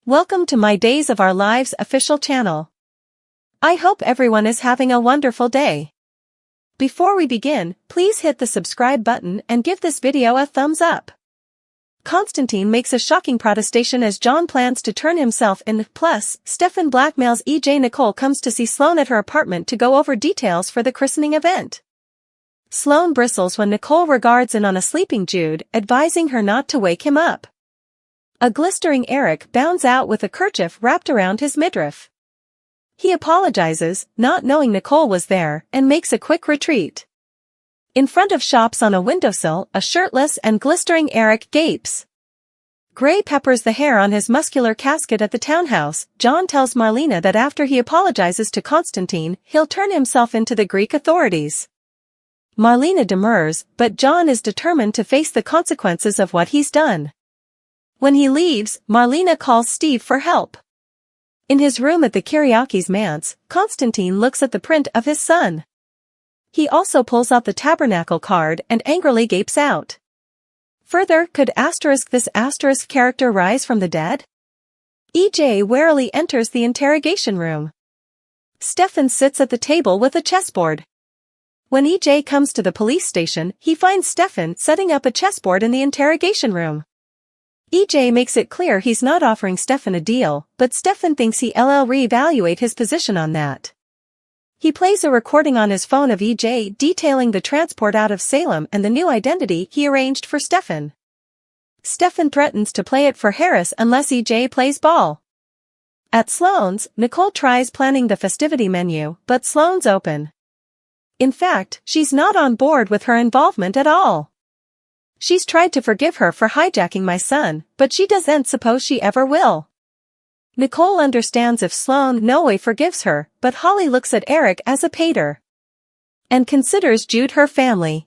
Welcome to my Days of Our Lives official channel. I hope everyone is having a wonderful day. Before we begin, please hit the subscribe button and give this video a thumbs up. Konstantin makes a shocking protestation as John plans to turn himself in. Plus, Stefan blackmails EJ. Nicole comes to see Sloane at her apartment to go over details for the christening event. Sloane bristles when Nicole regards in on a sleeping Jude, advising her not to wake him up. A glistering Eric bounds out with a kerchief wrapped around his midriff. He apologizes, not knowing Nicole was there, and makes a quick retreat. In front of shops on a windowsill, a shirtless and glistering Eric gapes. Gray peppers the hair on his muscular casket at the townhouse. John tells Marlena that after he apologizes to Konstantin, he'll turn himself into the Greek authorities. Marlena demurs, but John is determined to face the consequences of what he's done. When he leaves, Marlena calls Steve for help. In his room at the Kyriakis manse, Konstantin looks at the print of his son. He also pulls out the tabernacle card and angrily gapes out. Further, could this character rise from the dead? EJ warily enters the interrogation room. Stefan sits at the table with a chessboard. When EJ comes to the police station, he finds Stefan setting up a chessboard in the interrogation room. EJ makes it clear he's not offering Stefan a deal, but Stefan thinks he'll reevaluate his position on that. He plays a recording on his phone of EJ detailing the transport out of Salem and the new identity he arranged for Stefan. Stefan threatens to play it for Harris unless EJ plays ball. At Sloane's, Nicole tries planning the festivity menu, but Sloane's open. In fact, she's not on board with her involvement at all. She's tried to forgive her for hijacking my son, but she doesn't suppose she ever will. Nicole understands if Sloane no way forgives her, but Holly looks at Eric as a pater. And considers Jude her family.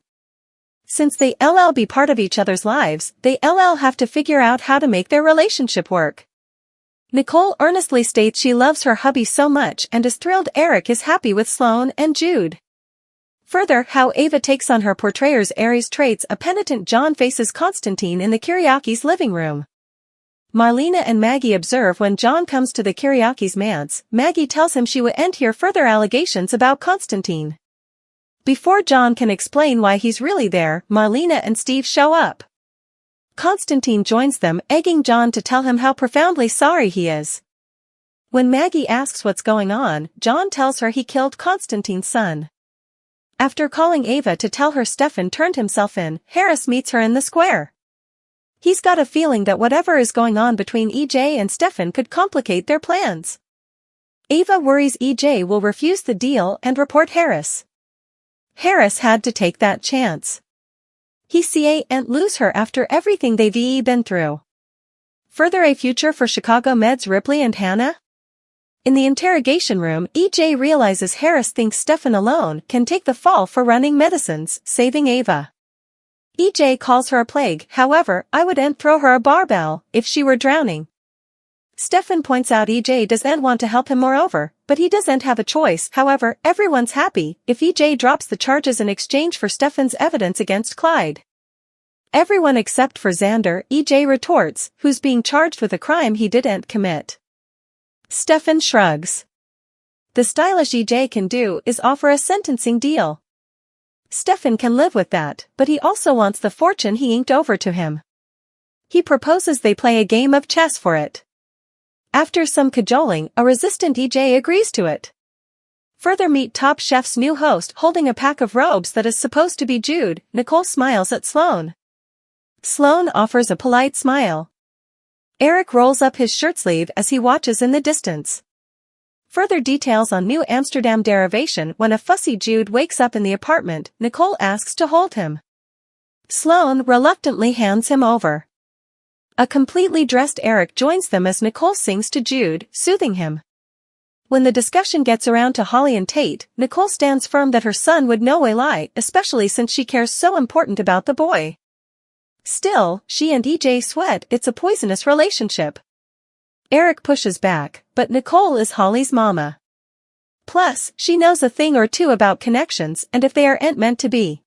Since they'll be part of each other's lives, they'll have to figure out how to make their relationship work. Nicole earnestly states she loves her hubby so much and is thrilled Eric is happy with Sloane and Jude. Further, how Ava takes on her portrayer's Aries traits. A penitent John faces Konstantin in the Kyriakis' living room. Marlena and Maggie observe when John comes to the Kyriakis' manse. Maggie tells him she won't hear further allegations about Konstantin. Before John can explain why he's really there, Marlena and Steve show up. Konstantin joins them, egging John to tell him how profoundly sorry he is. When Maggie asks what's going on, John tells her he killed Konstantin's son. After calling Ava to tell her Stefan turned himself in, Harris meets her in the square. He's got a feeling that whatever is going on between EJ and Stefan could complicate their plans. Ava worries EJ will refuse the deal and report Harris. Harris had to take that chance. He can't lose her after everything they've been through. Further, a future for Chicago Med's Ripley and Hannah? In the interrogation room, EJ realizes Harris thinks Stefan alone can take the fall for running medicines, saving Ava. EJ calls her a plague. However, I wouldn't throw her a barbell if she were drowning. Stefan points out EJ doesn't want to help him moreover, but he doesn't have a choice. However, everyone's happy if EJ drops the charges in exchange for Stefan's evidence against Clyde. Everyone except for Xander, EJ retorts, who's being charged with a crime he didn't commit. Stefan shrugs. The stylish EJ can do is offer a sentencing deal. Stefan can live with that, but he also wants the fortune he inked over to him. He proposes they play a game of chess for it. After some cajoling, a resistant EJ agrees to it. Further, meet Top Chef's new host holding a pack of robes that is supposed to be Jude. Nicole smiles at Sloane. Sloane offers a polite smile. Eric rolls up his shirtsleeve as he watches in the distance. Further details on New Amsterdam derivation. When a fussy Jude wakes up in the apartment, Nicole asks to hold him. Sloane reluctantly hands him over. A completely dressed Eric joins them as Nicole sings to Jude, soothing him. When the discussion gets around to Holly and Tate, Nicole stands firm that her son would no way lie, especially since she cares so important about the boy. Still, she and EJ sweat it's a poisonous relationship. Eric pushes back, but Nicole is Holly's mama. Plus, she knows a thing or two about connections and if they aren't meant to be.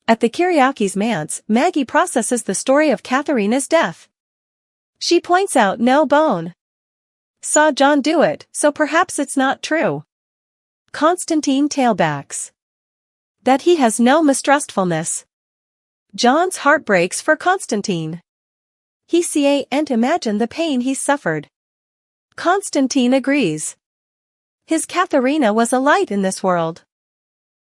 At the Kyriakis' manse, Maggie processes the story of Katharina's death. She points out no bone. Saw John do it, so perhaps it's not true. Konstantin tailbacks. That he has no mistrustfulness. John's heart breaks for Konstantin. He can't imagine the pain he's suffered. Konstantin agrees. His Katharina was a light in this world.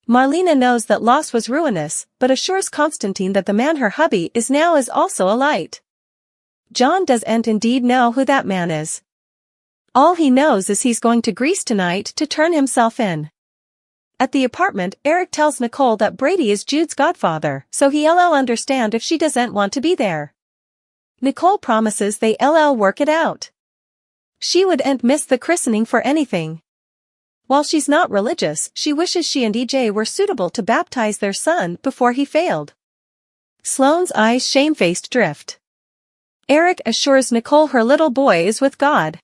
Marlena knows that loss was ruinous, but assures Konstantin that the man her hubby is now is also a light. John doesn't indeed know who that man is. All he knows is he's going to Greece tonight to turn himself in. At the apartment, Eric tells Nicole that Brady is Jude's godfather, so he'll understand if she doesn't want to be there. Nicole promises they'll work it out. She wouldn't miss the christening for anything. While she's not religious, she wishes she and EJ were suitable to baptize their son before he failed. Sloane's eyes shamefaced drift. Eric assures Nicole her little boy is with God.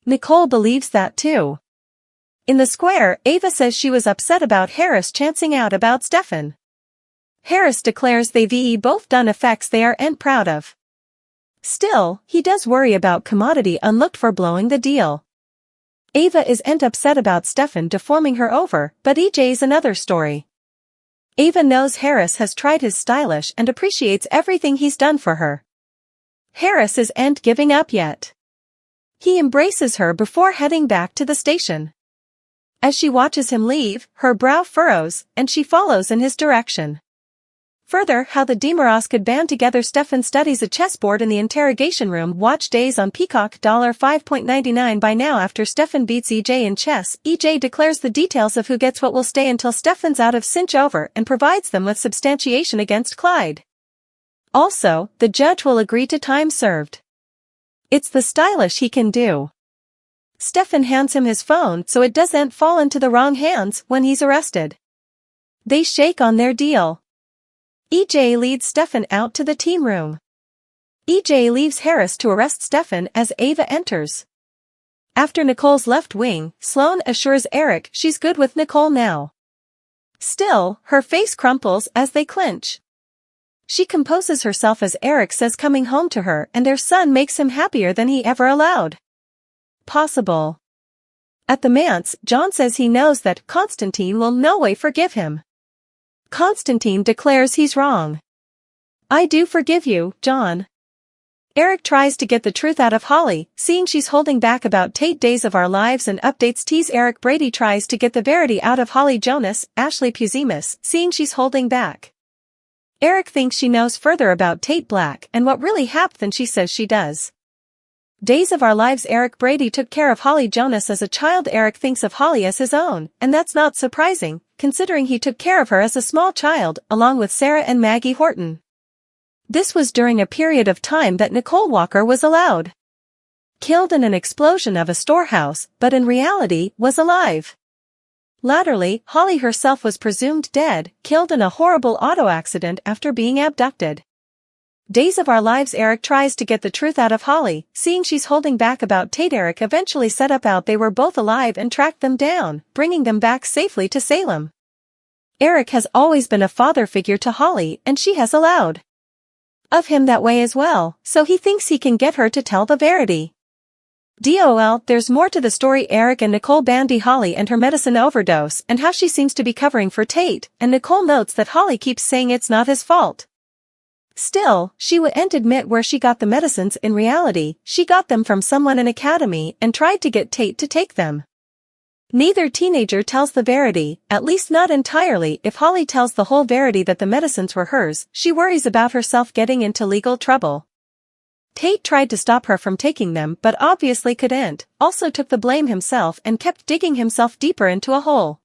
Nicole believes that too. In the square, Ava says she was upset about Harris chancing out about Stefan. Harris declares they've both done effects they aren't proud of. Still, he does worry about commodity unlooked for blowing the deal. Ava isn't upset about Stefan deforming her over, but EJ's another story. Ava knows Harris has tried his stylish and appreciates everything he's done for her. Harris isn't giving up yet. He embraces her before heading back to the station. As she watches him leave, her brow furrows, and she follows in his direction. Further, how the DiMeras could band together. Stefan studies a chessboard in the interrogation room. Watch Days on Peacock. $5.99 by now. After Stefan beats EJ in chess, EJ declares the details of who gets what will stay until Stefan's out of cinch over and provides them with substantiation against Clyde. Also, the judge will agree to time served. It's the stylish he can do. Stefan hands him his phone so it doesn't fall into the wrong hands when he's arrested. They shake on their deal. EJ leads Stefan out to the team room. EJ leaves Harris to arrest Stefan as Ava enters. After Nicole's left wing, Sloane assures Eric she's good with Nicole now. Still, her face crumples as they clinch. She composes herself as Eric says coming home to her and their son makes him happier than he ever allowed. Possible. At the manse, John says he knows that Konstantin will no way forgive him. Konstantin declares he's wrong. I do forgive you, John. Eric tries to get the truth out of Holly, seeing she's holding back about Tate. Days of Our Lives and updates tease Eric. Brady tries to get the verity out of Holly. Jonas, Ashley Puzimus, seeing she's holding back. Eric thinks she knows further about Tate Black and what really happened than she says she does. Days of Our Lives. Eric. Brady took care of Holly Jonas as a child. Eric thinks of Holly as his own, and that's not surprising, considering he took care of her as a small child, along with Sarah and Maggie Horton. This was during a period of time that Nicole Walker was allowed. Killed in an explosion of a storehouse, but in reality was alive. Latterly, Holly herself was presumed dead, killed in a horrible auto accident after being abducted. Days of Our Lives. Eric tries to get the truth out of Holly, seeing she's holding back about Tate. Eric eventually set up out they were both alive and tracked them down, bringing them back safely to Salem. Eric has always been a father figure to Holly and she has allowed of him that way as well, so he thinks he can get her to tell the verity. DOL, there's more to the story. Eric and Nicole bandy Holly and her medicine overdose and how she seems to be covering for Tate, and Nicole notes that Holly keeps saying it's not his fault. Still, she wouldn't admit where she got the medicines. In reality, she got them from someone in academy and tried to get Tate to take them. Neither teenager tells the verity, at least not entirely. If Holly tells the whole verity that the medicines were hers, she worries about herself getting into legal trouble. Tate tried to stop her from taking them but obviously couldn't, also took the blame himself and kept digging himself deeper into a hole.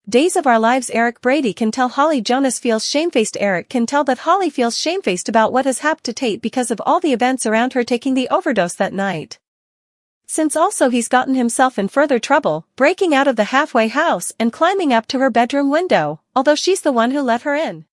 Days of Our Lives. Eric. Brady can tell Holly Jonas feels shamefaced. Eric can tell that Holly feels shamefaced about what has happened to Tate because of all the events around her taking the overdose that night. Since also he's gotten himself in further trouble, breaking out of the halfway house and climbing up to her bedroom window, although she's the one who let her in.